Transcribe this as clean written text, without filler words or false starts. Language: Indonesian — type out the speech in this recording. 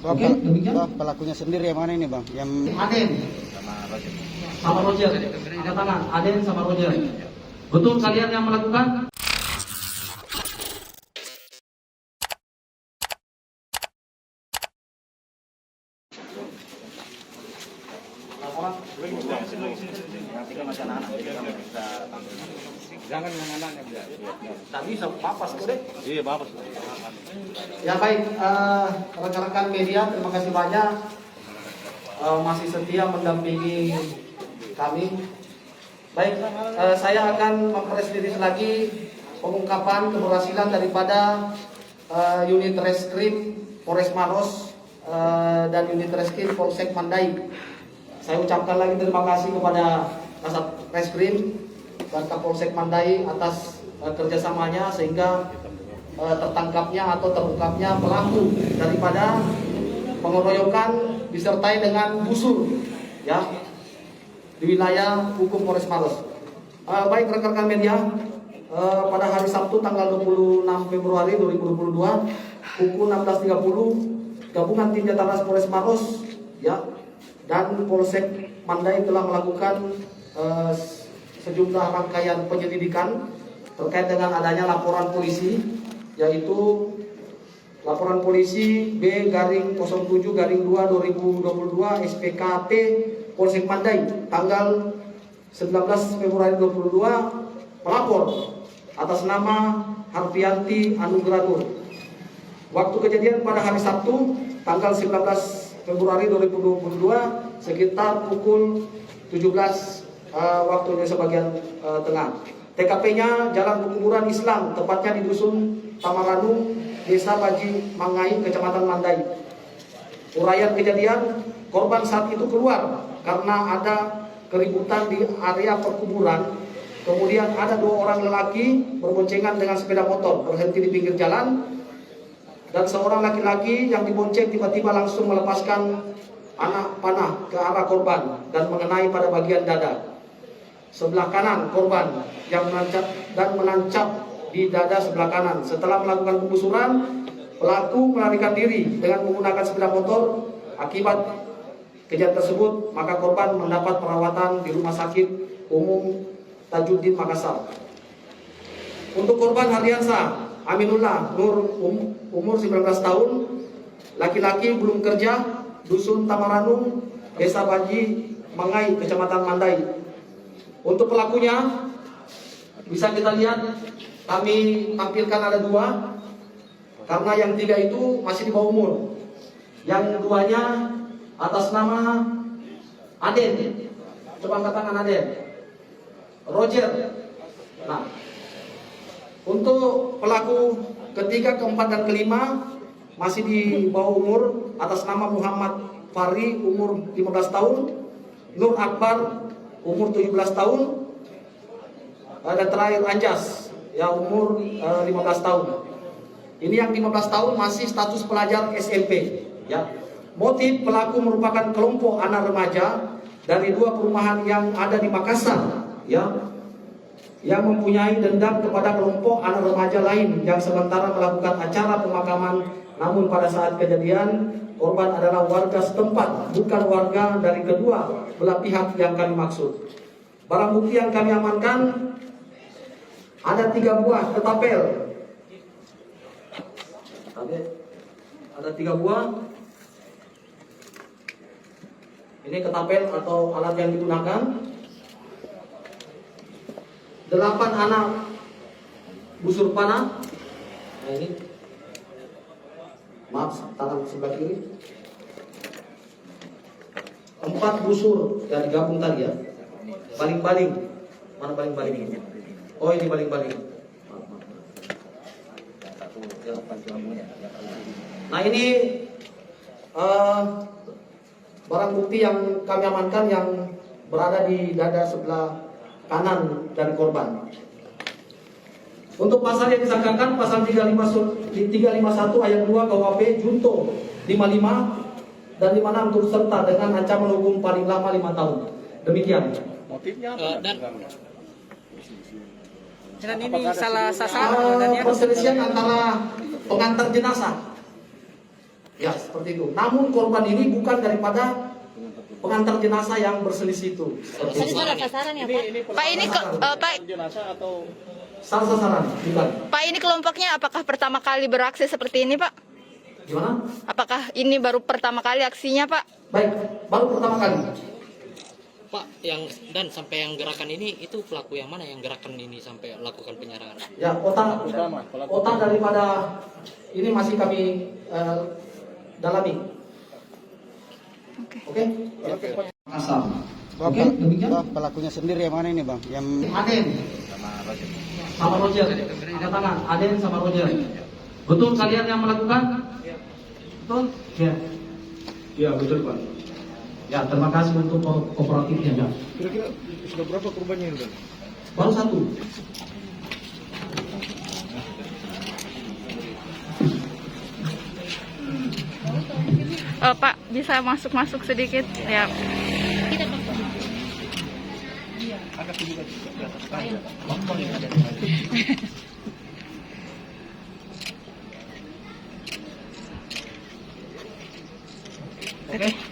Oke, demikian. Pelakunya sendiri yang mana ini bang? Yang Aden sama Roger. Angkat tangan. Aden sama Roger. Betul kalian yang melakukan? Jangan yang anaknya bisa. Tak bisa papas deh. Iya, bapak. Ya baik, rekan-rekan media, terima kasih banyak masih setia mendampingi kami. Baik, saya akan mempresentasi lagi pengungkapan keberhasilan daripada unit reskrim Polres Maros dan unit reskrim Polsek Mandai. Saya ucapkan lagi terima kasih kepada Kasat Reskrim dan Kapolsek Mandai atas kerjasamanya sehingga tertangkapnya atau terungkapnya pelaku daripada pengeroyokan disertai dengan busur ya di wilayah hukum Polres Maros. Baik rekan-rekan media, pada hari Sabtu tanggal 26 Februari 2022 pukul 16.30 gabungan tim Jataras Polres Maros ya dan Polsek Mandai telah melakukan sejumlah rangkaian penyelidikan terkait dengan adanya laporan polisi, yaitu laporan polisi B-07-2-2022 SPKT Polsek Mandai tanggal 19 Februari 2022 pelapor atas nama Harfianti Anugrah Nur. Waktu kejadian pada hari Sabtu tanggal 19 Februari 2022 sekitar pukul 17 waktu Indonesia bagian tengah. TKP-nya Jalan Pekuburan Islam, tepatnya di Dusun Tamaranu, Desa Baji Mangai, Kecamatan Mandai. Uraian kejadian, korban saat itu keluar karena ada keributan di area perkuburan. Kemudian ada dua orang lelaki berboncengan dengan sepeda motor berhenti di pinggir jalan. Dan seorang laki-laki yang dibonceng tiba-tiba langsung melepaskan anak panah ke arah korban dan mengenai pada bagian dada sebelah kanan korban yang menancap di dada sebelah kanan. Setelah melakukan penggusuran, pelaku melarikan diri dengan menggunakan sepeda motor. Akibat kejadian tersebut, maka korban mendapat perawatan di Rumah Sakit Umum Tajuddin Makassar. Untuk korban Hardiansa Aminullah Nur umur 19 tahun, laki-laki belum kerja, Dusun Tamaranu, Desa Baji Mangai, Kecamatan Mandai. Untuk pelakunya bisa kita lihat, kami tampilkan ada dua, karena yang tiga itu masih di bawah umur. Yang duanya atas nama Aden. Coba angkat tangan Aden. Roger. Nah, untuk pelaku ketiga, keempat, dan kelima masih di bawah umur atas nama Muhammad Fari umur 15 tahun, Nur Akbar umur 17 tahun, dan terakhir Anjas ya umur 15 tahun. Ini yang 15 tahun masih status pelajar SMP ya. Motif pelaku merupakan kelompok anak remaja dari dua perumahan yang ada di Makassar ya, yang mempunyai dendam kepada kelompok anak remaja lain yang sementara melakukan acara pemakaman. Namun pada saat kejadian, korban adalah warga setempat, bukan warga dari kedua belah pihak yang kami maksud. Barang bukti yang kami amankan ada 3 buah ketapel. Ada 3 buah. Ini ketapel atau alat yang digunakan. 8 anak busur panah. Nah ini, maaf, tangan sebelah kiri. 4 busur yang digabung tadi ya. Baling-baling. Mana baling-baling ini? Oh ini baling-baling. Nah ini barang bukti yang kami amankan yang berada di dada sebelah kanan dari korban. Untuk pasal yang disangkakan pasal 351 ayat 2 KUHP Junto 55 dan 56 turut serta dengan ancaman hukum paling lama 5 tahun. Demikian. Motifnya apa? Dan ini salah sasaran perselisihan antara pengantar jenazah. Ya. seperti itu. Namun korban ini bukan daripada pengantar jenazah yang berselisih itu. Tadi salah sasaran ya Pak? Pak ini Pak jenazah atau Salah sasaran, bukan. Pak ini kelompoknya apakah pertama kali beraksi seperti ini Pak? Gimana? Apakah ini baru pertama kali aksinya Pak? Baik, baru pertama kali. Pak, yang dan sampai yang gerakan ini itu pelaku yang mana yang gerakan ini sampai lakukan penyerangan? Ya, otak daripada ini masih kami dalami. Oke. Oke? Asal. Bang, Oke, demikian. Bang, pelakunya sendiri yang mana ini bang? Yang Aden sama Roger. Angkat tangan. Aden sama Roger. Betul kalian yang melakukan? Betul? Ya. ya betul Pak. Ya, terima kasih untuk kooperatifnya ya. Kira-kira sudah berapa korbannya ini Bang? Baru satu. Pak bisa masuk sedikit ya. Oke.